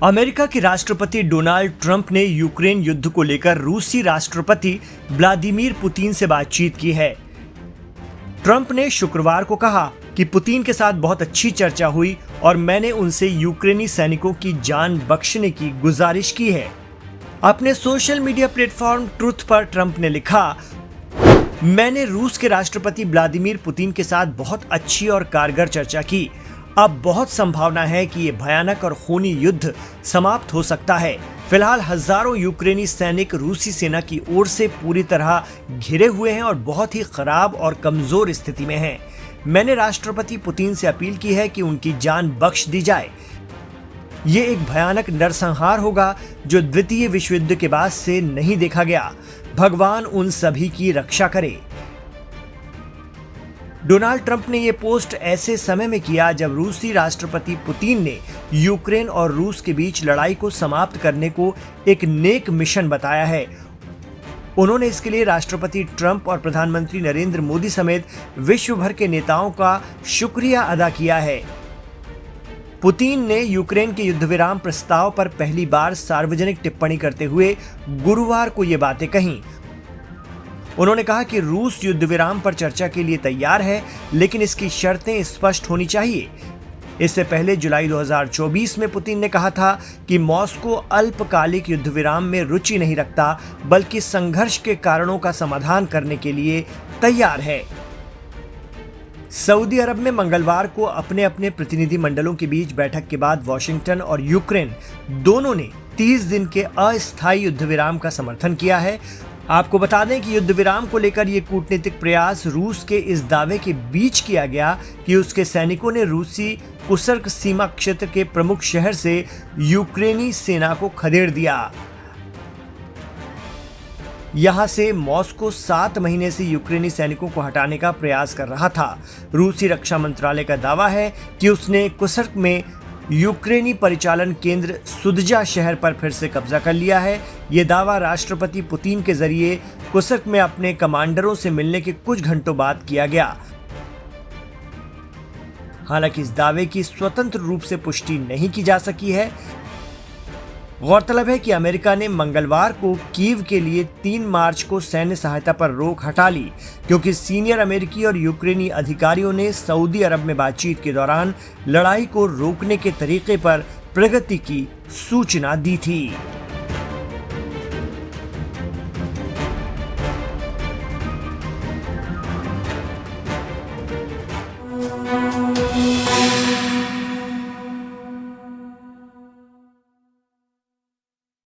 America के राष्ट्रपति Donald Trump ने यूक्रेन युद्ध को लेकर रूसी राष्ट्रपति व्लादिमीर पुतिन से बातचीत की है। ट्रंप ने शुक्रवार को कहा कि पुतिन के साथ बहुत अच्छी चर्चा हुई और मैंने उनसे यूक्रेनी सैनिकों की जान बख्शने की गुजारिश की है। अपने सोशल मीडिया प्लेटफॉर्म ट्रुथ पर ट्रंप ने लिखा, मैंने रूस के राष्ट्रपति व्लादिमीर पुतिन के साथ बहुत अच्छी और कारगर चर्चा की। अब बहुत संभावना है कि ये भयानक और खूनी युद्ध समाप्त हो सकता है। फिलहाल हजारों यूक्रेनी सैनिक रूसी सेना की ओर से पूरी तरह घिरे हुए हैं और बहुत ही खराब और कमजोर स्थिति में हैं। मैंने राष्ट्रपति पुतिन से अपील की है कि उनकी जान बख्श दी जाए। ये एक भयानक नरसंहार होगा जो द्वितीय विश्व युद्ध के बाद से नहीं देखा गया। भगवान उन सभी की रक्षा करे। डोनाल्ड ट्रंप ने यह पोस्ट ऐसे समय में किया जब रूसी राष्ट्रपति पुतिन ने यूक्रेन और रूस के बीच लड़ाई को समाप्त करने को एक नेक मिशन बताया है। उन्होंने इसके लिए राष्ट्रपति ट्रंप और प्रधानमंत्री नरेंद्र मोदी समेत विश्व भर के नेताओं का शुक्रिया अदा किया है। पुतिन ने यूक्रेन के युद्ध विराम प्रस्ताव पर पहली बार सार्वजनिक टिप्पणी करते हुए गुरुवार को ये बातें कहीं। उन्होंने कहा कि रूस युद्ध विराम पर चर्चा के लिए तैयार है, लेकिन इसकी शर्तें स्पष्ट होनी चाहिए। इससे पहले जुलाई 2024 में पुतिन ने कहा था कि मॉस्को अल्पकालिक युद्ध विराम में रुचि नहीं रखता, बल्कि संघर्ष के कारणों का समाधान करने के लिए तैयार है। सऊदी अरब में मंगलवार को अपने अपने प्रतिनिधि मंडलों के बीच बैठक के बाद वॉशिंगटन और यूक्रेन दोनों ने 30 दिन के अस्थायी युद्ध विराम का समर्थन किया है। आपको बता दें कि युद्ध विराम को लेकर ये कूटनीतिक प्रयास रूस के इस दावे के बीच किया गया कि उसके सैनिकों ने रूसी कुर्स्क सीमा क्षेत्र के प्रमुख शहर से यूक्रेनी सेना को खदेड़ दिया। यहां से मॉस्को 7 महीने से यूक्रेनी सैनिकों को हटाने का प्रयास कर रहा था। रूसी रक्षा मंत्रालय का दावा है कि उसने कुर्स्क में यूक्रेनी परिचालन केंद्र सुदजा शहर पर फिर से कब्जा कर लिया है। ये दावा राष्ट्रपति पुतिन के जरिए कुर्स्क में अपने कमांडरों से मिलने के कुछ घंटों बाद किया गया। हालांकि इस दावे की स्वतंत्र रूप से पुष्टि नहीं की जा सकी है। गौरतलब है कि अमेरिका ने मंगलवार को कीव के लिए 3 मार्च को सैन्य सहायता पर रोक हटा ली, क्योंकि सीनियर अमेरिकी और यूक्रेनी अधिकारियों ने सऊदी अरब में बातचीत के दौरान लड़ाई को रोकने के तरीके पर प्रगति की सूचना दी थी।